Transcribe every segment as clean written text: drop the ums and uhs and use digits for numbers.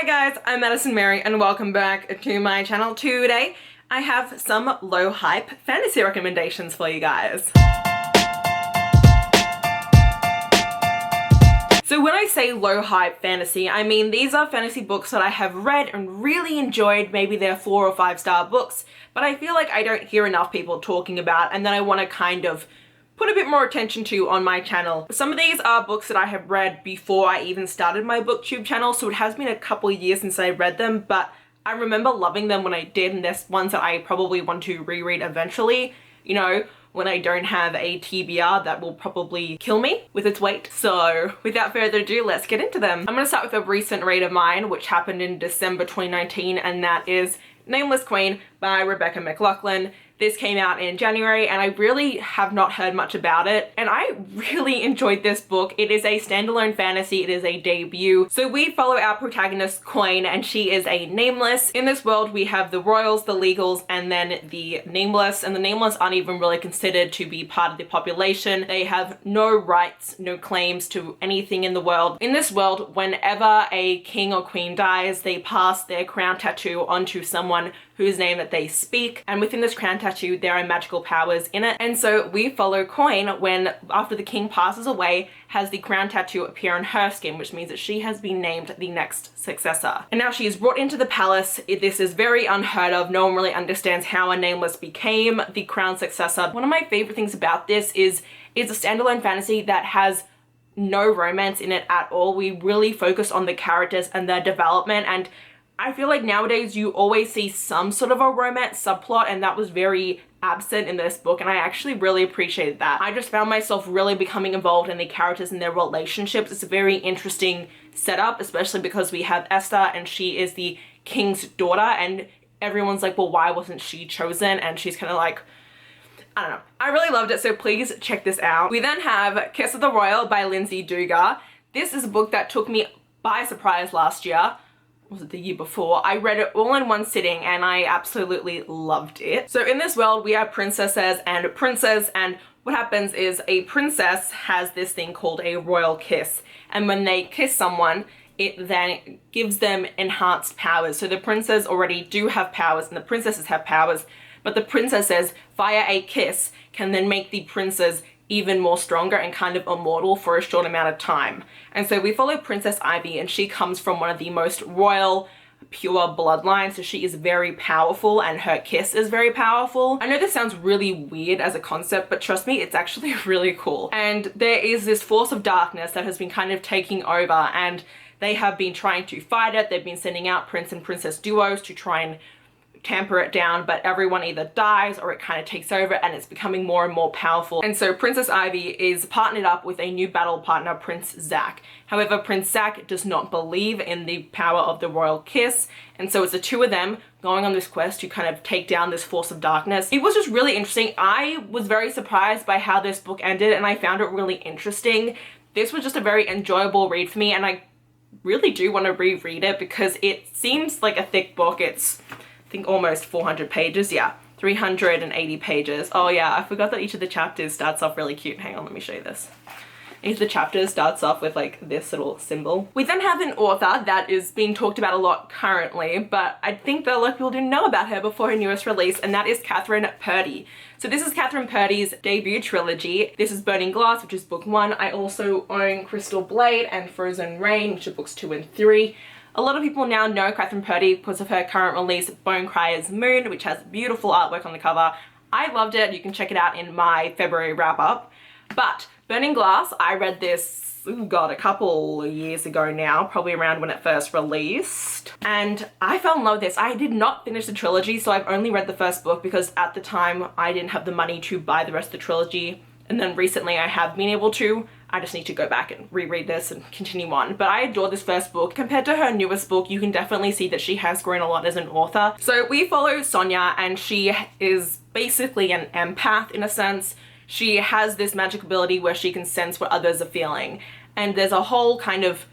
Hi guys, I'm Madison Mary and welcome back to my channel. Today I have some low hype fantasy recommendations for you guys. So when I say low hype fantasy, I mean these are fantasy books that I have read and really enjoyed. Maybe they're 4 or 5 star books, but I feel like I don't hear enough people talking about and then I want to kind of put a bit more attention to on my channel. Some of these are books that I have read before I even started my booktube channel, so it has been a couple of years since I read them, but I remember loving them when I did, and there's ones that I probably want to reread eventually, you know, when I don't have a TBR that will probably kill me with its weight. So without further ado, let's get into them. I'm gonna start with a recent read of mine, which happened in December 2019, and that is Nameless Queen by Rebecca McLaughlin. This came out in January and I really have not heard much about it, and I really enjoyed this book. It is a standalone fantasy, it is a debut. So we follow our protagonist Queen and she is a nameless. In this world we have the royals, the legals, and then the nameless, and the nameless aren't even really considered to be part of the population. They have no rights, no claims to anything in the world. In this world, whenever a king or queen dies, they pass their crown tattoo onto someone whose name that they speak, and within this crown tattoo there are magical powers in it. And so we follow Queen when, after the king passes away, has the crown tattoo appear on her skin, which means that she has been named the next successor. And now she is brought into the palace. This is very unheard of. No one really understands how a nameless became the crown successor. One of my favorite things about this is it's a standalone fantasy that has no romance in it at all. We really focus on the characters and their development, and I feel like nowadays you always see some sort of a romance subplot, and that was very absent in this book, and I actually really appreciated that. I just found myself really becoming involved in the characters and their relationships. It's a very interesting setup, especially because we have Esther and she is the king's daughter, and everyone's like, well, why wasn't she chosen? And she's kind of like, I don't know. I really loved it, so please check this out. We then have Kiss of the Royal by Lindsay Dugar. This is a book that took me by surprise last year. Was it the year before? I read it all in one sitting and I absolutely loved it. So in this world we have princesses and princes, and what happens is a princess has this thing called a royal kiss, and when they kiss someone it then gives them enhanced powers. So the princes already do have powers and the princesses have powers, but the princesses via a kiss can then make the princes even more stronger and kind of immortal for a short amount of time. And so we follow Princess Ivy, and she comes from one of the most royal, pure bloodlines, so she is very powerful and her kiss is very powerful. I know this sounds really weird as a concept, but trust me, it's actually really cool. And there is this force of darkness that has been kind of taking over, and they have been trying to fight it. They've been sending out prince and princess duos to try and tamper it down, but everyone either dies or it kind of takes over and it's becoming more and more powerful. And so Princess Ivy is partnered up with a new battle partner, Prince Zack. However, Prince Zack does not believe in the power of the royal kiss, and so it's the two of them going on this quest to kind of take down this force of darkness. It was just really interesting. I was very surprised by how this book ended and I found it really interesting. This was just a very enjoyable read for me, and I really do want to reread it because it seems like a thick book. It's I think almost 400 pages. Yeah, 380 pages. Oh yeah, I forgot that each of the chapters starts off really cute. Hang on, let me show you this. Each of the chapters starts off with like this little symbol. We then have an author that is being talked about a lot currently, but I think that a lot of people didn't know about her before her newest release, and that is Catherine Purdy. So this is Catherine Purdy's debut trilogy. This is Burning Glass, which is book 1. I also own Crystal Blade and Frozen Rain, which are books 2 and 3. A lot of people now know Catherine Purdy because of her current release, Bone Crier's Moon, which has beautiful artwork on the cover. I loved it. You can check it out in my February wrap-up. But Burning Glass, I read this, oh god, a couple of years ago now, probably around when it first released. And I fell in love with this. I did not finish the trilogy, so I've only read the first book because at the time I didn't have the money to buy the rest of the trilogy. And then recently I have been able to. I just need to go back and reread this and continue on. But I adore this first book. Compared to her newest book, you can definitely see that she has grown a lot as an author. So we follow Sonia, and she is basically an empath in a sense. She has this magic ability where she can sense what others are feeling. And there's a whole kind of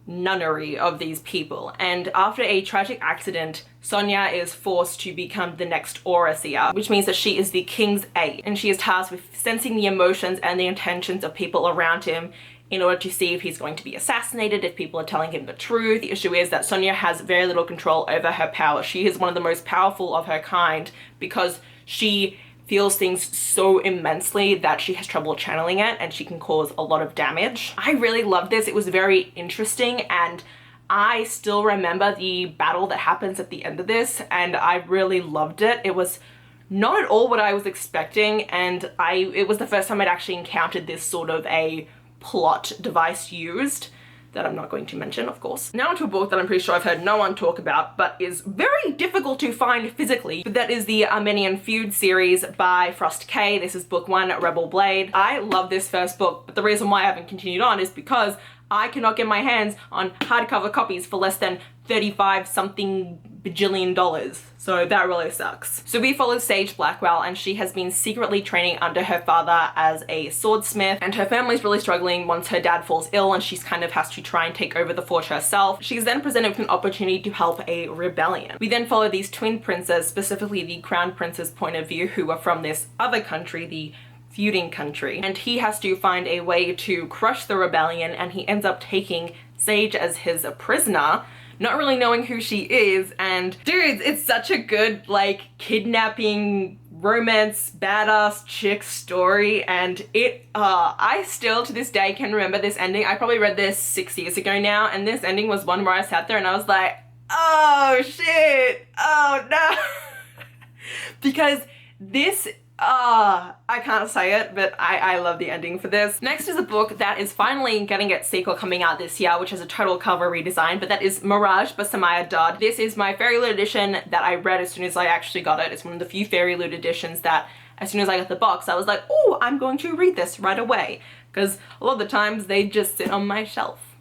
nunnery of these people, and after a tragic accident, Sonia is forced to become the next aura seer, which means that she is the king's aide, and she is tasked with sensing the emotions and the intentions of people around him in order to see if he's going to be assassinated, if people are telling him the truth. The issue is that Sonia has very little control over her power. She is one of the most powerful of her kind because she feels things so immensely that she has trouble channeling it, and she can cause a lot of damage. I really loved this. It was very interesting, and I still remember the battle that happens at the end of this, and I really loved it. It was not at all what I was expecting, and it was the first time I'd actually encountered this sort of a plot device used that I'm not going to mention, of course. Now onto a book that I'm pretty sure I've heard no one talk about, but is very difficult to find physically. That is the Armenian Feud series by Frost K. This is book 1, Rebel Blade. I love this first book, but the reason why I haven't continued on is because I cannot get my hands on hardcover copies for less than 35 something bajillion dollars. So that really sucks. So we follow Sage Blackwell, and she has been secretly training under her father as a swordsmith, and her family's really struggling once her dad falls ill and she's kind of has to try and take over the fort herself. She's then presented with an opportunity to help a rebellion. We then follow these twin princes, specifically the crown prince's point of view, who are from this other country, the feuding country, and he has to find a way to crush the rebellion, and he ends up taking Sage as his prisoner, not really knowing who she is. And dudes, it's such a good like kidnapping romance badass chick story, and I still to this day can remember this ending. I probably read this 6 years ago now, and this ending was one where I sat there and I was like, oh shit, oh no. Because this I can't say it, but I love the ending for this. Next is a book that is finally getting its sequel coming out this year, which is a total cover redesign, but that is Mirage by Samaya Dodd. This is my Fairy Loot edition that I read as soon as I actually got it. It's one of the few Fairy Loot editions that as soon as I got the box, I was like, oh, I'm going to read this right away. Because a lot of the times they just sit on my shelf.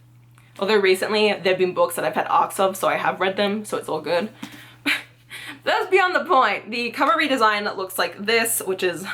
Although recently there have been books that I've had arcs of, so I have read them, so it's all good. That's beyond the point. The cover redesign looks like this, which is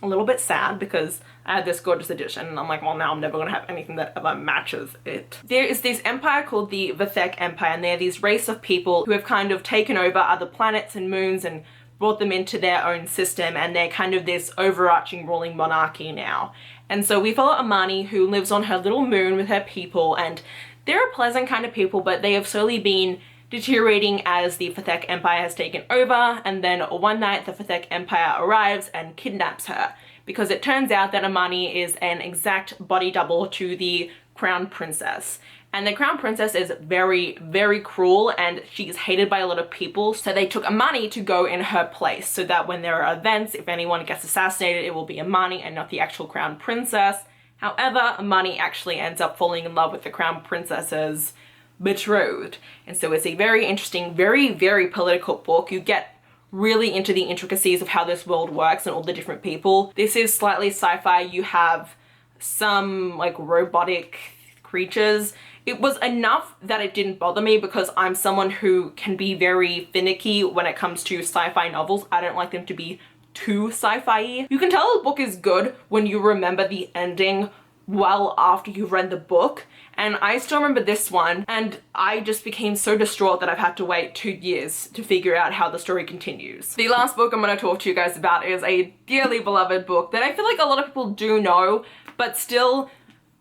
a little bit sad because I had this gorgeous edition and I'm like, well, now I'm never gonna have anything that ever matches it. There is this empire called the Vithek Empire, and they're these race of people who have kind of taken over other planets and moons and brought them into their own system, and they're kind of this overarching ruling monarchy now. And so we follow Amani, who lives on her little moon with her people, and they're a pleasant kind of people, but they have slowly been deteriorating as the Vithek Empire has taken over. And then one night the Vithek Empire arrives and kidnaps her, because it turns out that Amani is an exact body double to the crown princess. And the crown princess is very, very cruel, and she's hated by a lot of people. So they took Amani to go in her place, so that when there are events, if anyone gets assassinated, it will be Amani and not the actual crown princess. However, Amani actually ends up falling in love with the crown princess's betrothed. And so it's a very interesting, very, very political book. You get really into the intricacies of how this world works and all the different people. This is slightly sci-fi. You have some like robotic creatures. It was enough that it didn't bother me, because I'm someone who can be very finicky when it comes to sci-fi novels. I don't like them to be too sci-fi-y. You can tell a book is good when you remember the ending well after you've read the book. And I still remember this one, and I just became so distraught that I've had to wait 2 years to figure out how the story continues. The last book I'm going to talk to you guys about is a dearly beloved book that I feel like a lot of people do know, but still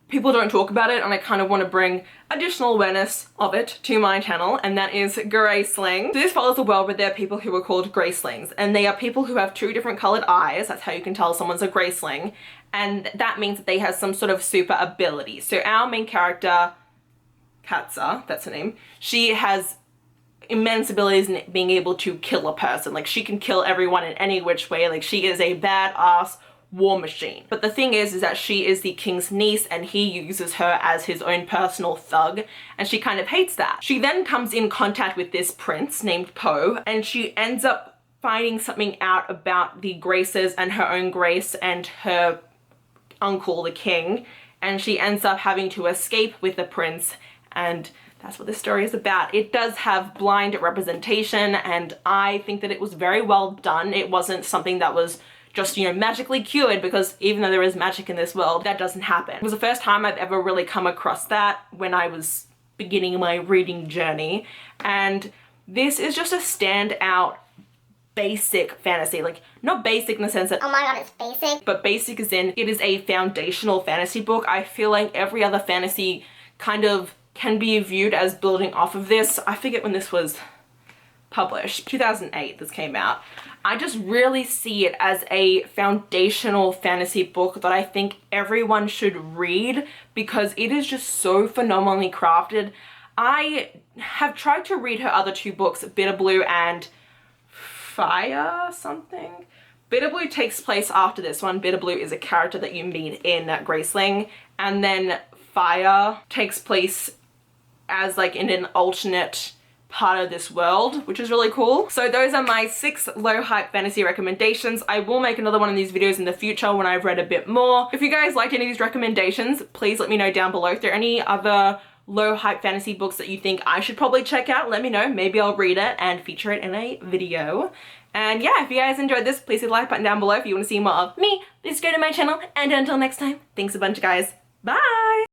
people don't talk about it, and I kind of want to bring additional awareness of it to my channel, and that is Graceling. So this follows a world where there are people who are called Gracelings, and they are people who have 2 different colored eyes. That's how you can tell someone's a Graceling, and that means that they have some sort of super ability. So our main character, Katza, that's her name, she has immense abilities in being able to kill a person. Like, she can kill everyone in any which way. Like, she is a badass war machine. But the thing is that she is the king's niece, and he uses her as his own personal thug, and she kind of hates that. She then comes in contact with this prince named Poe, and she ends up finding something out about the Graces and her own Grace and her uncle, the king, and she ends up having to escape with the prince, and that's what this story is about. It does have blind representation, and I think that it was very well done. It wasn't something that was just, you know, magically cured, because even though there is magic in this world, that doesn't happen. It was the first time I've ever really come across that when I was beginning my reading journey, and this is just a standout basic fantasy. Like, not basic in the sense that, oh my god, it's basic. but basic as in it is a foundational fantasy book. I feel like every other fantasy kind of can be viewed as building off of this. I forget when this was published. 2008 this came out. I just really see it as a foundational fantasy book that I think everyone should read because it is just so phenomenally crafted. I have tried to read her other two books, Bitter Blue and Fire something. Bitter Blue takes place after this one. Bitter Blue is a character that you meet in Graceling, and then Fire takes place as like in an alternate part of this world, which is really cool. So those are my 6 low hype fantasy recommendations. I will make another one of these videos in the future when I've read a bit more. If you guys liked any of these recommendations, please let me know down below. If there are any other low hype fantasy books that you think I should probably check out, let me know. Maybe I'll read it and feature it in a video. And yeah, if you guys enjoyed this, please hit the like button down below. If you want to see more of me, please go to my channel. And until next time, thanks a bunch, guys. Bye!